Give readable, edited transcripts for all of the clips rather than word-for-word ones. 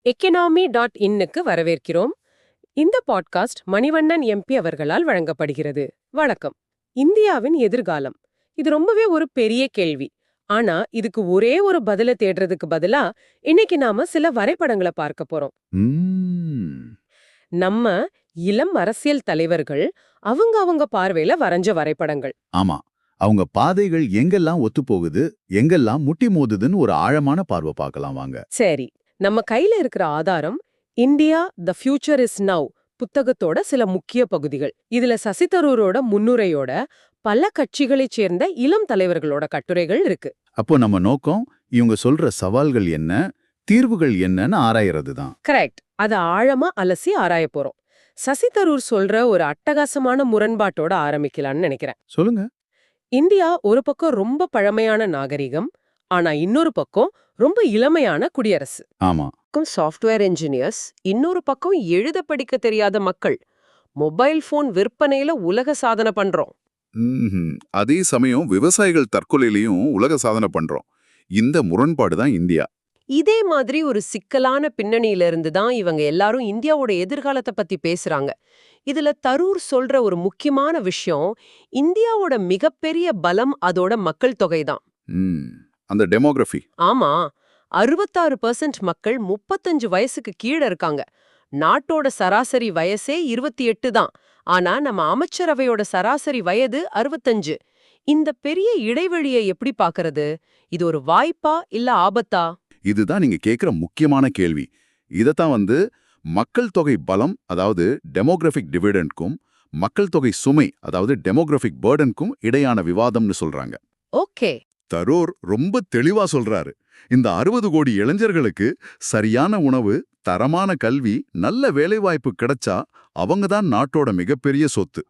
economy.in-க்கு வரவேற்கிறோம். இந்த podcast Manivannan MP அவர்களால் வழங்கப்படுகிறது. வணக்கம். இந்தியாவின் எதிர்காலம் இது ரொம்பவே ஒரு பெரிய கேள்வி. ஆனா இதுக்கு ஒரே ஒரு பதில தேடுறதுக்கு பதிலா இன்னைக்கு நாம சில வரைபடங்களை பார்க்க போறோம். நம்ம இளம் அரசியல் தலைவர்கள் அவங்க பார்வையில வரைஞ்ச வரைபடங்கள். ஆமா, அவங்க பாதைகள் எங்கெல்லாம் ஒத்துப்போகுது, எங்கெல்லாம் முட்டி மோதுதுன்னு ஒரு ஆழமான பார்வை பார்க்கலாம் வாங்க. சரி, நம்ம கையில இருக்கிற ஆதாரம் India the future is now புத்தகத்தோட சில முக்கிய பகுதிகள். இதுல சசி தரூரோட முன்னுரையோட பல கட்சிகளைச் சேர்ந்த இளம் தலைவர்களோட கட்டுரைகள் இருக்கு. அப்போ நம்ம நோக்கம் இவங்க சொல்ற சவால்கள் என்ன, தீர்வுகள் என்னன்னு ஆராயறது தான். கரெக்ட். அதை ஆழமா அலசி ஆராய போறோம். சசி தரூர் சொல்ற ஒரு அட்டகாசமான முரண்பாட்டோட ஆரம்பிக்கலாம்னு நினைக்கிறேன். சொல்லுங்க. இந்தியா ஒரு பக்கம் ரொம்ப பழமையான நாகரிகம், ஆனா இன்னொரு பக்கம் ரொம்ப இளமையான குடியரசு. ஆமா. சாஃப்ட்வேர் இன்ஜினியர்ஸ், இன்னொரு பக்கம் எழுத படிக்க தெரியாத மக்கள். மொபைல் போன் விற்பனையில உலக சாதனை பண்றோம். அதே சமயம் விவசாயிகள் தற்கொலையிலையும் உலக சாதனை பண்றோம். இந்த முரண்பாடு தான் இந்தியா. இதே மாதிரி ஒரு சிக்கலான பின்னணியில இருந்து தான் இவங்க எல்லாரும் இந்தியாவோட எதிர்காலத்தை பத்தி பேசுறாங்க. இதுல தரூர் சொல்ற ஒரு முக்கியமான விஷயம், இந்தியாவோட மிகப்பெரிய பலம் அதோட மக்கள் தொகை தான். அந்த டெமோகிராஃபி. ஆமா, 66% மக்கள் 35 வயசுக்கு கீழே இருக்காங்க. நாட்டோட சராசரி வயசே 28 தான். ஆனா நம்ம அமைச்சரவையோட சராசரி வயது 65. இந்த பெரிய இடைவெளியை எப்படி பாக்குறது? இது ஒரு வாய்ப்பா இல்ல ஆபத்தா? இதுதான் நீங்க கேக்குற முக்கியமான கேள்வி. இதத்தான் மக்கள் தொகை பலம், அதாவது டெமோகிராஃபிக் டிவிடெண்ட்க்கும் மக்கள் தொகை சுமை, அதாவது டெமோகிராஃபிக் பர்டனுக்கும் இடையான விவாதம்னு சொல்றாங்க. ஓகே. தரூர் ரொம்ப தெளிவா சொல்றாரு. இந்த 60 கோடி இளைஞர்களுக்கு சரியான உணவு, தரமான கல்வி, நல்ல வேலைவாய்ப்பு கிடைச்சா அவங்க தான் நாட்டோட மிகப்பெரிய சொத்து.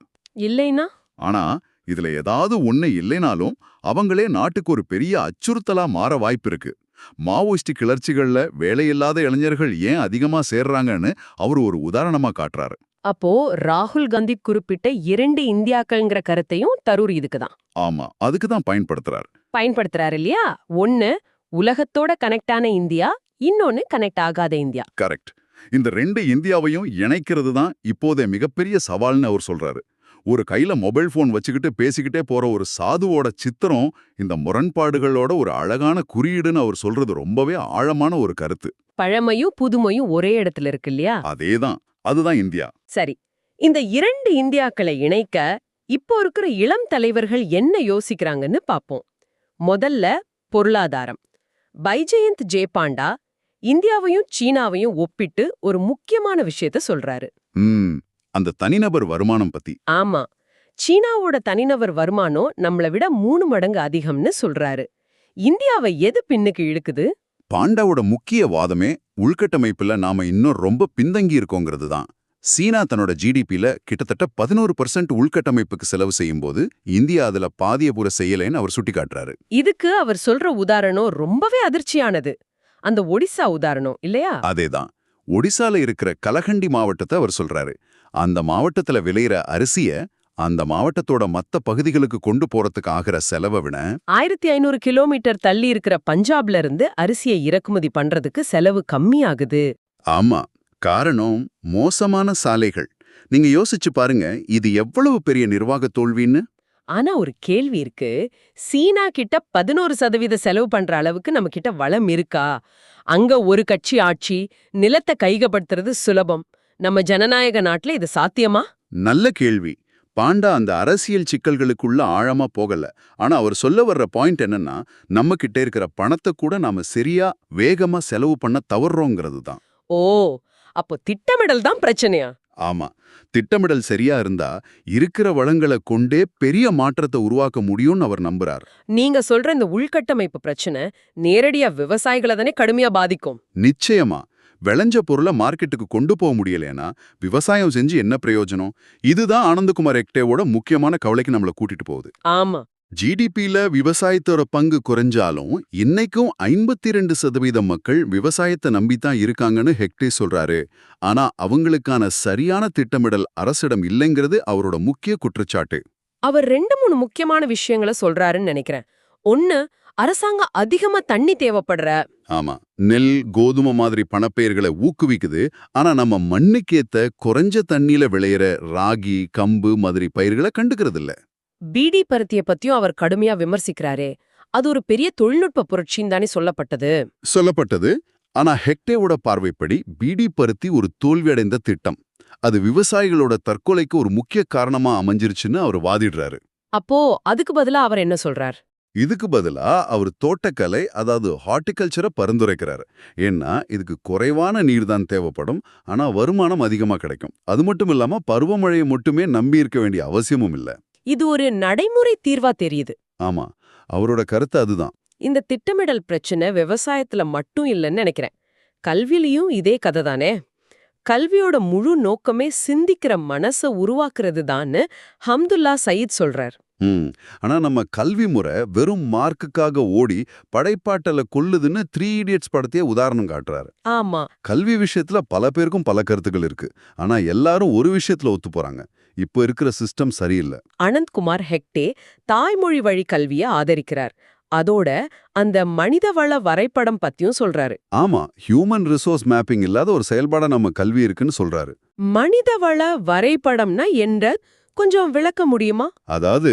இல்லைனா? ஆனா இதுல ஏதாவது ஒண்ணு இல்லைனாலும் அவங்களே நாட்டுக்கு ஒரு பெரிய அச்சுறுத்தலா மாற வாய்ப்பு இருக்கு. மாவோயிஸ்ட் கிளர்ச்சிகள்ல வேலையில்லாத இளைஞர்கள் ஏன் அதிகமா சேர்றாங்கன்னு அவர் ஒரு உதாரணமா காட்டுறாரு. அப்போ ராகுல் காந்தி குறிப்பிட்ட 2 இந்தியாக்கள்ங்கிற கருத்தையும் தரூர் இதுக்குதான். ஆமா, அதுக்குதான் பயன்படுத்துறாரு இல்லையா? ஒன்னு உலகத்தோட கனெக்ட் ஆன இந்தியா, இன்னொன்னு கனெக்ட் ஆகாத இந்தியா. கரெக்ட். இந்த 2 இந்தியாவையும் இணைக்கிறது தான் இப்போதைய மிகப்பெரிய சவால்னு அவர் சொல்றாரு. ஒரு கையில மொபைல் போன் வச்சுக்கிட்டு பேசிக்கிட்டே போற ஒரு சாதுவோட சித்திரம் இந்த முரண்பாடுகளோட ஒரு அழகான குறியீடுன்னு அவர் சொல்றது ரொம்பவே ஆழமான ஒரு கருத்து. பழமையும் புதுமையும் ஒரே இடத்துல இருக்கு இல்லையா? அதேதான், அதுதான் இந்தியா. சரி, இந்த 2 இந்தியாக்களை இணைக்க இப்போ இருக்கிற இளம் தலைவர்கள் என்ன யோசிக்கிறாங்கன்னு பாப்போம். முதல்ல பொருளாதாரம். பைஜெயந்த் ஜே பாண்டா இந்தியாவையும் சீனாவையும் ஒப்பிட்டு ஒரு முக்கியமான விஷயத்த சொல்றாரு. அந்த தனிநபர் வருமானம் பத்தி. ஆமா, சீனாவோட தனிநபர் வருமானம் நம்மள விட 3 மடங்கு அதிகம்னு சொல்றாரு. இந்தியாவை எது பின்னுக்கு இழுக்குது? பாண்டாவோட முக்கிய வாதமே உள்கட்டமைப்புல நாம இன்னும் ரொம்ப பின்தங்கி இருக்கோங்கிறது தான். சீனா தன்னோட ஜிடிபில கிட்டத்தட்ட 11% உள்கட்டமைப்புக்கு செலவு செய்யும் போது இந்தியா அதுல பாதியபூர செய்யலைன்னு அவர் சுட்டிக்காட்டுறாரு. இதுக்கு அவர் சொல்ற உதாரணம் ரொம்பவே அதிர்ச்சியானது. அந்த ஒடிசா உதாரணம் இல்லையா? அதேதான். ஒடிசால இருக்கிற கலகண்டி மாவட்டத்தை அவர் சொல்றாரு. அந்த மாவட்டத்துல விளையிற அரிசிய அந்த மாவட்டத்தோட மத்த பகுதிகளுக்கு கொண்டு போறதுக்கு ஆகிற செலவை விட 1500 கிலோமீட்டர் தள்ளி இருக்கிற பஞ்சாப்ல இருந்து அரிசியை இறக்குமதி பண்றதுக்கு செலவு கம்மியாகுது. ஆமா, காரணம் மோசமான சாலைகள். நீங்க யோசிச்சு பாருங்க, இது எவ்வளவு பெரிய நிர்வாக தோல்வின்னு. ஆனா ஒரு கேள்வி இருக்கு. சீனா கிட்ட 11% செலவு பண்ற அளவுக்கு நம்ம கிட்ட வளம் இருக்கா? அங்க ஒரு கட்சி ஆட்சி, நிலத்தை கைகப்படுத்துறது சுலபம். நம்ம ஜனநாயக நாட்டுல இது சாத்தியமா? நல்ல கேள்வி. பாண்டா அந்த அரசியல் சிக்கல்களுக்குள்ள ஆழமா போகல. ஆனா அவர் சொல்ல வர்ற பாயிண்ட் என்னன்னா, நம்ம கிட்ட இருக்கிற பணத்தை கூட நாம சரியா வேகமா செலவு பண்ண தவறுறோங்கிறது தான். ஓ, அப்போ திட்டமிடல் தான் பிரச்சனையா? ஆமா, திட்டமிடல் சரியா இருந்தா இருக்கிற வளங்களை கொண்டே பெரிய மாற்றத்தை உருவாக்க முடியும்னு அவர் நம்புறார். நீங்க சொல்ற இந்த உள்கட்டமைப்பு பிரச்சனை நேரடியா விவசாயிகளை தானே கடுமையா பாதிக்கும்? நிச்சயமா. விளைஞ்ச பொருளை மார்க்கெட்டுக்கு கொண்டு போக முடியலனா விவசாயம் செஞ்சு என்ன பிரயோஜனம்? இதுதான் ஆனந்தகுமார் ஹெக்டேவோட முக்கியமான கவலைக்கு நம்மள கூட்டிட்டு போகுது. ஆமா, ஜிடிபில விவசாயத்தோட பங்கு குறைஞ்சாலும் இன்னைக்கும் 52% மக்கள் விவசாயத்தை நம்பித்தான் இருக்காங்கன்னு ஹெக்டே சொல்றாரு. ஆனா அவங்களுக்கான சரியான திட்டமிடல் அரசிடம் இல்லைங்கிறது அவரோட முக்கிய குற்றச்சாட்டு. அவர் 2-3 முக்கியமான விஷயங்களை சொல்றாருன்னு நினைக்கிறேன். ஒன்னு, அரசாங்கம் அதிகமா தண்ணி தேவைப்படுற ஆமா, நெல் கோதுமை மாதிரி பணப்பயிர்களை ஊக்குவிக்குது. ஆனா நம்ம மண்ணுக்கேத்த குறைஞ்ச தண்ணியில விளையிற ராகி கம்பு மாதிரி பயிர்களை கண்டுக்கிறது இல்ல. பீடி பருத்திய பத்தியும் அவர் கடுமையா விமர்சிக்கிறாரே. அது ஒரு பெரிய தொழில்நுட்ப புரட்சின்னு தானே சொல்லப்பட்டது. சொல்லப்பட்டது. ஆனா ஹெக்டேவோட பார்வைப்படி பீடி பருத்தி ஒரு தோல்வியடைந்த திட்டம். அது விவசாயிகளோட தற்கொலைக்கு ஒரு முக்கிய காரணமா அமைஞ்சிருச்சுன்னு அவர் வாதிடுறாரு. அப்போ அதுக்கு பதிலா அவர் என்ன சொல்றார்? இதுக்கு பதிலா அவர் தோட்டக்கலை, அதாவது ஹார்டிகல்ச்சரை பரிந்துரைக்கிறாரு. ஏன்னா இதுக்கு குறைவான நீர் தான் தேவைப்படும், ஆனா வருமானம் அதிகமா கிடைக்கும். அது மட்டும் இல்லாம பருவமழையை மட்டுமே நம்பி இருக்க வேண்டிய அவசியமும் இல்ல. இது ஒரு நடைமுறை தீர்வா தெரியுது. ஆமா, அவரோட கருத்து அதுதான். இந்த திட்டமிடல் பிரச்சனை விவசாயத்துல மட்டும் இல்லைன்னு நினைக்கிறேன். கல்வியிலயும் இதே கதை தானே. கல்வியோட முழு நோக்கமே சிந்திக்கிற மனச உருவாக்குறது தான்னு ஹம்துல்லா சயீத் சொல்றார். ஆனா நம்ம கல்வி முறை வெறும் மார்க்குக்காக ஓடி படைப்பாட்டல கொல்லுதுன்னு 3 Idiots படத்தையே உதாரணம் காட்டுறாரு. ஆமா, கல்வி விஷயத்துல பல பேருக்கும் பல கருத்துக்கள் இருக்கு. ஆனா எல்லாரும் ஒரு விஷயத்துல ஒத்து போறாங்க. இப்போ இருக்கிற சிஸ்டம் சரியில்லை. அனந்த்குமார் ஹெக்டே தாய்மொழி வழி கல்வியை ஆதரிக்கிறார். அதோட அந்த மனிதவள வரைபடம் பத்தியும் சொல்றாரு. ஆமா, ஹியூமன் ரிசோர்ஸ் மேப்பிங் இல்லாத ஒரு செயல்பாடா நம்ம கல்வி இருக்குன்னு சொல்றாரு. மனிதவள வரைபடம்னா என்ன, கொஞ்சம் விளக்க முடியுமா? அதாவது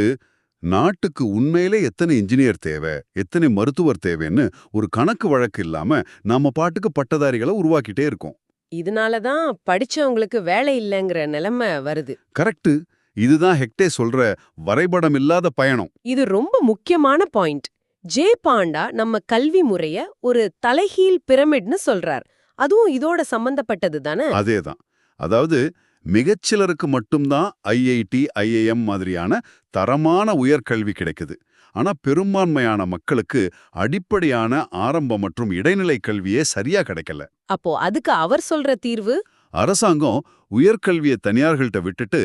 நாட்டுக்கு உண்மையிலே எத்தனை இன்ஜினியர் தேவை, எத்தனை மருத்துவர் தேவைன்னு ஒரு கணக்கு வழக்கு இல்லாம நாம பாட்டுக்கு பட்டதாரிகளை உருவாக்கிட்டே இருக்கோம். இதனாலதான் படிச்சவங்களுக்கு வேலை இல்லைங்கிற நிலைமை வருது. கரெக்ட். இதுதான் ஹெக்டே சொல்ற வரைபடம் இல்லாத பயணம். இது ரொம்ப முக்கியமான பாயிண்ட். ஜே பாண்டா நம்ம கல்வி முறைய ஒரு தலைகீழ் பிரமிட்னு சொல்றார். அதுவும் இதோட சம்பந்தப்பட்டது தானே? அதேதான். அதாவது மிகச்சிலருக்கு மட்டும்தான் IIT, IIM மாதிரியான தரமான உயர்கல்வி கிடைக்குது. ஆனா பெரும்பான்மையான மக்களுக்கு அடிப்படையான ஆரம்ப மற்றும் இடைநிலை கல்வியே சரியா கிடைக்கல. அப்போ அதுக்கு அவர் சொல்ற தீர்வு? அரசாங்கம் உயர்கல்வியை தனியார்கள்ட்ட விட்டுட்டு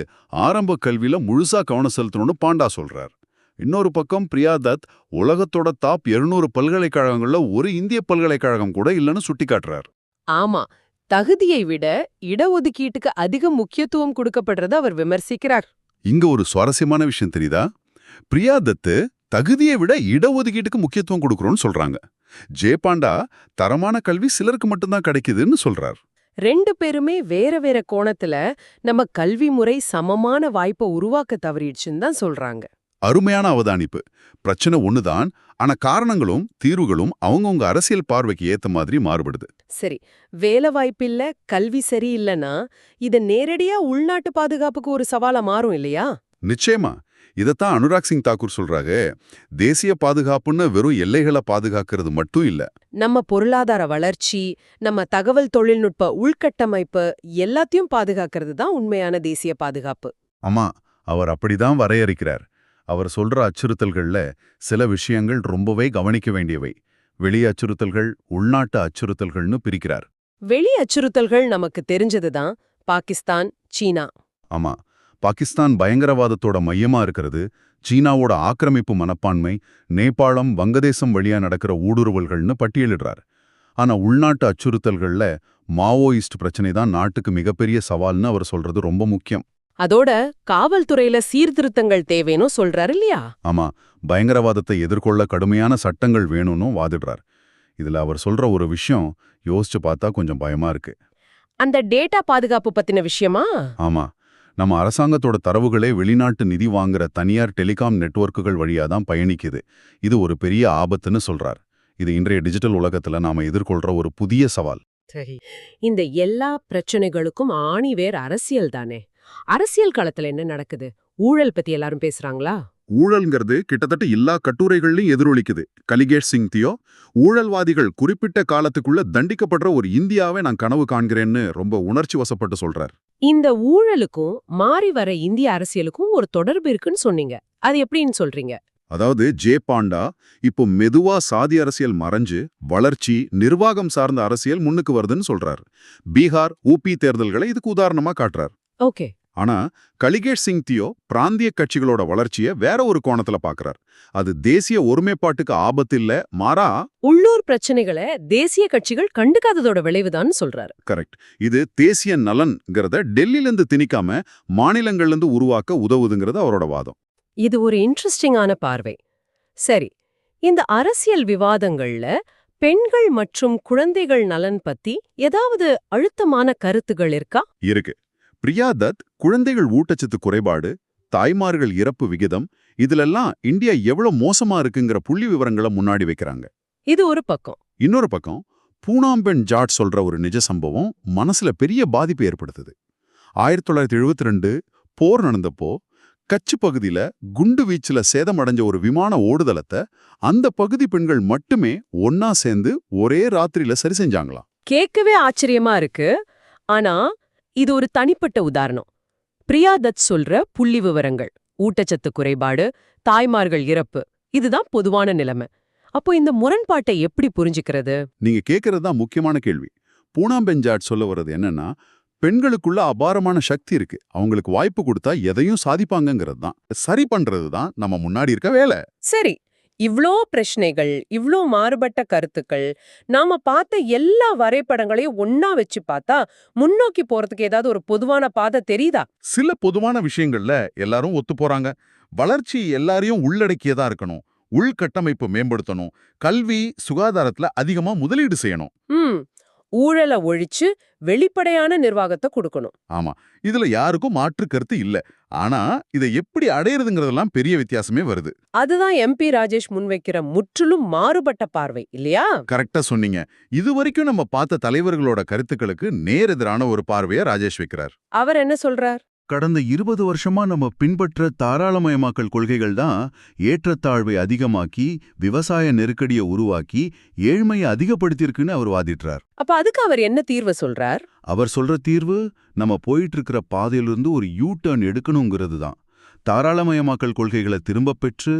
ஆரம்ப கல்வியில முழுசா கவனம் செலுத்தணும்னு பாண்டா சொல்றார். இன்னொரு பக்கம் பிரியா தத் உலகத்தோட டாப் 200 பல்கலைக்கழகங்கள்ல ஒரு இந்திய பல்கலைக்கழகம் கூட இல்லைன்னு சுட்டிக்காட்டுறார். ஆமா, தகுதியை விட இடஒதுக்கீட்டுக்கு அதிக முக்கியத்துவம் கொடுக்கப்படுறத அவர் விமர்சிக்கிறார். இங்க ஒரு சுவாரஸ்யமான விஷயம் தெரியுதா? பிரியா தத்து தகுதியை விட இடஒதுக்கீட்டுக்கு முக்கியத்துவம் கொடுக்கறோம்னு சொல்றாங்க. ஜே பாண்டா தரமான கல்வி சிலருக்கு மட்டும்தான் கிடைக்குதுன்னு சொல்றார். 2 பேருமே வேற வேற கோணத்துல நம்ம கல்வி முறை சமமான வாய்ப்பை உருவாக்க தவறிடுச்சுன்னு தான் சொல்றாங்க. அருமையான அவதானிப்பு. பிரச்சனை ஒண்ணுதான், ஆனா காரணங்களும் தீர்வுகளும் அவங்கவுங்க அரசியல் பார்வைக்கு ஏத்த மாதிரி மாறுபடுது. சரி, வேலை வாய்ப்பில்ல, கல்வி சரியில்லைன்னா இது நேரடியா உள்நாட்டு பாதுகாப்புக்கு ஒரு சவாலா மாறும் இல்லையா? நிச்சயமா. இதத்தான் அனுராக் சிங் தாக்கூர் சொல்றாங்க. தேசிய பாதுகாப்புன்னு வெறும் எல்லைகளை பாதுகாக்கிறது மட்டும் இல்ல, நம்ம பொருளாதார வளர்ச்சி, நம்ம தகவல் தொழில்நுட்ப உள்கட்டமைப்பு எல்லாத்தையும் பாதுகாக்கிறது தான் உண்மையான தேசிய பாதுகாப்பு. ஆமா, அவர் அப்படிதான் வரையறுக்கிறார். அவர் சொல்ற அச்சுறுத்தல்கள்ல சில விஷயங்கள் ரொம்பவே கவனிக்க வேண்டியவை. வெளி அச்சுறுத்தல்கள், உள்நாட்டு அச்சுறுத்தல்கள்னு பிரிக்கிறார். வெளி அச்சுறுத்தல்கள் நமக்கு தெரிஞ்சதுதான். பாகிஸ்தான், சீனா. ஆமா, பாகிஸ்தான் பயங்கரவாதத்தோட மையமா இருக்கிறது, சீனாவோட ஆக்கிரமிப்பு மனப்பான்மை, நேபாளம் வங்கதேசம் வழியா நடக்கிற ஊடுருவல்கள்னு பட்டியலிடுறார். ஆனா உள்நாட்டு அச்சுறுத்தல்கள்ல மாவோயிஸ்ட் பிரச்சனை தான் நாட்டுக்கு மிகப்பெரிய சவால்னு அவர் சொல்றது ரொம்ப முக்கியம். அதோட காவல்துறையில சீர்திருத்தங்கள் தேவைன்னு சொல்றாரு இல்லையா? ஆமா, பயங்கரவாதத்தை எதிர்கொள்ள கடுமையான சட்டங்கள் வேணும்னு வாதிடுறார். இதுல அவர் சொல்ற ஒரு விஷயம் யோசிச்சு பார்த்தா கொஞ்சம் பயமா இருக்கு. அந்த டேட்டா பாதுகாப்பு பத்தின விஷயமா? ஆமா, நம்ம அரசாங்கத்தோட தரவுகளே வெளிநாட்டு நிதி வாங்குற தனியார் டெலிகாம் நெட்வொர்க்குகள் வழியா தான் பயணிக்குது. இது ஒரு பெரிய ஆபத்துன்னு சொல்றார். இது இன்றைய டிஜிட்டல் உலகத்துல நாம எதிர்கொள்ற ஒரு புதிய சவால். சரி, இந்த எல்லா பிரச்சனைகளுக்கும் ஆணிவேர் அரசியல் தானே. அரசியல் களத்துல என்ன நடக்குது? ஊழல் பத்தி எல்லாரும் பேசுறாங்களா? ஊழல்ங்கிறது கிட்டத்தட்ட எல்லா கட்டுரைகள்லையும் எதிரொலிக்குது. கலிகேஷ் சிங் தியோ, ஊழல்வாதிகள் குறிப்பிட்ட காலத்துக்குள்ள தண்டிக்கப்படுற ஒரு இந்தியாவை நான் கனவு காண்கிறேன்னு ரொம்ப உணர்ச்சி வசப்பட்டு சொல்றார். இந்த ஊழலுக்கும் மாறி வர இந்திய அரசியலுக்கும் ஒரு தொடர்பு இருக்குன்னு சொன்னீங்க. அது எப்படின்னு சொல்றீங்க? அதாவது ஜே பாண்டா இப்போ மெதுவா சாதி அரசியல் மறைஞ்சு வளர்ச்சி, நிர்வாகம் சார்ந்த அரசியல் முன்னுக்கு வருதுன்னு சொல்றார். பீகார், UP தேர்தல்களை இதுக்கு உதாரணமா காட்டுறார். ஓகே. ஆனா கலிகேஷ் சிங் தியோ பிராந்திய கட்சிகளோட வளர்ச்சியை வேற ஒரு கோணத்துல பாக்குறார். அது தேசிய ஒருமைப்பாட்டுக்கு ஆபத்து இல்ல, மாறா உள்ளூர் பிரச்சனைகளை தேசிய கட்சிகள் கண்டுக்காததோட விளைவுதான் சொல்றாரு. கரெக்ட். இது தேசிய நலன்கிறத டெல்லியில இருந்து திணிக்காம மாநிலங்கள்ல இருந்து உருவாக்க உதவுதுங்கிறது அவரோட வாதம். இது ஒரு இன்ட்ரெஸ்டிங்கான பார்வை. சரி, இந்த அரசியல் விவாதங்கள்ல பெண்கள் மற்றும் குழந்தைகள் நலன் பத்தி ஏதாவது அழுத்தமான கருத்துகள் இருக்கா? இருக்கு. பிரியா தத் குழந்தைகள் ஊட்டச்சத்து குறைபாடு, தாய்மார்கள் இறப்பு விகிதம் இதுலெல்லாம் இந்தியா எவ்வளவு மோசமா இருக்குங்கிற புள்ளி விவரங்களை முன்னாடி வைக்கிறாங்க. இது ஒரு பக்கம். இன்னொரு பக்கம் பூனாம்பென் ஜாட் சொல்ற ஒரு நிஜ சம்பவம் மனசுல பெரிய பாதிப்பு ஏற்படுத்துது. 1972 போர் நடந்தப்போ கட்ச் பகுதியில குண்டு வீச்சுல சேதமடைஞ்ச ஒரு விமான ஓடுதளத்தை அந்த பகுதி பெண்கள் மட்டுமே ஒன்னா சேர்ந்து ஒரே ராத்திரியில சரி செஞ்சாங்களாம். கேட்கவே ஆச்சரியமா இருக்கு. ஆனா இது ஒரு தனிப்பட்ட உதாரணம். பிரியா தத் சொல்ற புள்ளி விவரங்கள், ஊட்டச்சத்து குறைபாடு, தாய்மார்கள் இறப்பு, இதுதான் பொதுவான நிலைமை. அப்போ இந்த முரண்பாட்டை எப்படி புரிஞ்சுக்கிறது? நீங்க கேட்கறது தான் முக்கியமான கேள்வி. பூனாம்பென் ஜாட் சொல்ல வர்றது என்னன்னா, பெண்களுக்குள்ள அபாரமான சக்தி இருக்கு, அவங்களுக்கு வாய்ப்பு கொடுத்தா எதையும் சாதிப்பாங்கங்கிறது தான். சரி பண்றது தான் நம்ம முன்னாடி இருக்க வேலை. சரி, இவ்ளோ பிரச்சனைகள், இவ்ளோ மாறுபட்ட கருத்துக்கள், நாம பார்த்த எல்லா வரைபடங்களையும் ஒன்னா வச்சு பார்த்தா முன்னோக்கி போறதுக்கு ஏதாவது ஒரு பொதுவான பாதை தெரியுதா? சில பொதுவான விஷயங்கள்ல எல்லாரும் ஒத்து போறாங்க. வளர்ச்சி எல்லாரையும் உள்ளடக்கியதா இருக்கணும், உள்கட்டமைப்பு மேம்படுத்தணும், கல்வி சுகாதாரத்துல அதிகமா முதலீடு செய்யணும். ஊழலை ஒழிச்சு வெளிப்படையான நிர்வாகத்தை கொடுக்கணும். ஆமா, இதுல யாருக்கும் மாற்று கருத்து இல்ல. ஆனா இதை எப்படி அடையிறதுங்கிறதெல்லாம் பெரிய வித்தியாசமே வருது. அதுதான் MP ராஜேஷ் முன்வைக்கிற முற்றிலும் மாறுபட்ட பார்வை இல்லையா? கரெக்டா சொன்னீங்க. இதுவரைக்கும் நம்ம பார்த்த தலைவர்களோட கருத்துக்களுக்கு நேர் எதிரான ஒரு பார்வையை ராஜேஷ் வைக்கிறார். அவர் என்ன சொல்றார்? கடந்த 20 வருஷமா நம்ம பின்பற்ற தாராளமயமாக்கல் கொள்கைகள் தான் ஏற்றத்தாழ்வை அதிகமாக்கி, விவசாய நெருக்கடியை உருவாக்கி, ஏழ்மையை அதிகப்படுத்தியிருக்குன்னு அவர் வாதிடுறார். அப்ப அதுக்கு அவர் என்ன தீர்வு சொல்றார்? அவர் சொல்ற தீர்வு நம்ம போயிட்டு இருக்கிற பாதையிலிருந்து ஒரு டர்ன் எடுக்கணுங்கிறது தான். தாராளமயமாக்கல் கொள்கைகளை திரும்பப் பெற்று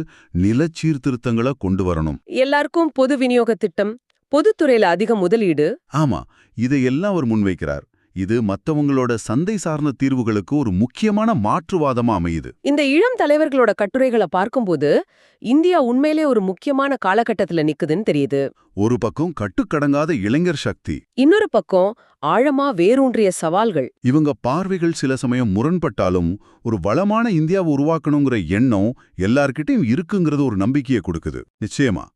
நில சீர்திருத்தங்களை கொண்டு வரணும். எல்லாருக்கும் பொது விநியோக திட்டம், பொதுத்துறையில அதிக முதலீடு. ஆமா, இதையெல்லாம் அவர் முன்வைக்கிறார். இது மத்தவங்களோட சந்தை சார்ந்த தீர்வுகளுக்கு ஒரு முக்கியமான மாற்றுவாதமா அமையுது. இந்த இளம் தலைவர்களோட கட்டுரைகளை பார்க்கும்போது இந்தியா உண்மையிலே ஒரு முக்கியமான காலகட்டத்துல நிக்குதுன்னு தெரியுது. ஒரு பக்கம் கட்டுக்கடங்காத இளைஞர் சக்தி, இன்னொரு பக்கம் ஆழமா வேரூன்றிய சவால்கள். இவங்க பார்வைகள் சில சமயம் முரண்பட்டாலும் ஒரு வளமான இந்தியாவை உருவாக்கணுங்கிற எண்ணம் எல்லார்கிட்டையும் இருக்குங்கிறது ஒரு நம்பிக்கையை கொடுக்குது. நிச்சயமா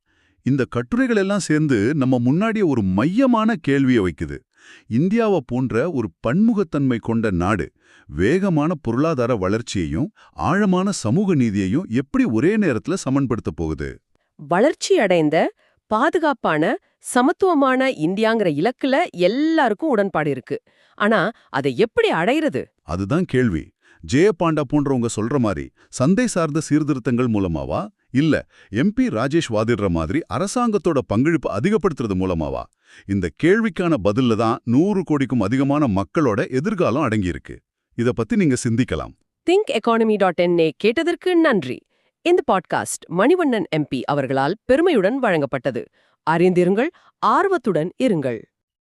இந்த கட்டுரைகள் எல்லாம் சேர்ந்து நம்ம முன்னாடியே ஒரு மையமான கேள்வியை வைக்குது. இந்தியாவை போன்ற ஒரு பன்முகத்தன்மை கொண்ட நாடு வேகமான பொருளாதார வளர்ச்சியையும் ஆழமான சமூக நீதியையும் எப்படி ஒரே நேரத்துல சமன்படுத்த போகுது? வளர்ச்சி அடைந்த பாதுகாப்பான சமத்துவமான இந்தியாங்கிற இலக்குல எல்லாருக்கும் உடன்பாடு இருக்கு. ஆனா அதை எப்படி அடையிறது? அதுதான் கேள்வி. ஜெயபாண்டா போன்றவங்க சொல்ற மாதிரி சந்தை சார்ந்த சீர்திருத்தங்கள் மூலமாவா, இல்ல MP ராஜேஷ் வாதிடுற மாதிரி அரசாங்கத்தோட பங்களிப்பு அதிகப்படுத்துறது மூலமாவா? இந்த கேள்விக்கான பதில்ல தான் 100 கோடிக்கும் அதிகமான மக்களோட எதிர்காலம் அடங்கியிருக்கு. இத பத்தி நீங்க சிந்திக்கலாம். thinkeconomy.na கேட்டதற்கு நன்றி. இந்த பாட்காஸ்ட் மணிவண்ணன் MP அவர்களால் பெருமையுடன் வழங்கப்பட்டது. அறிந்திருங்கள், ஆர்வத்துடன் இருங்கள்.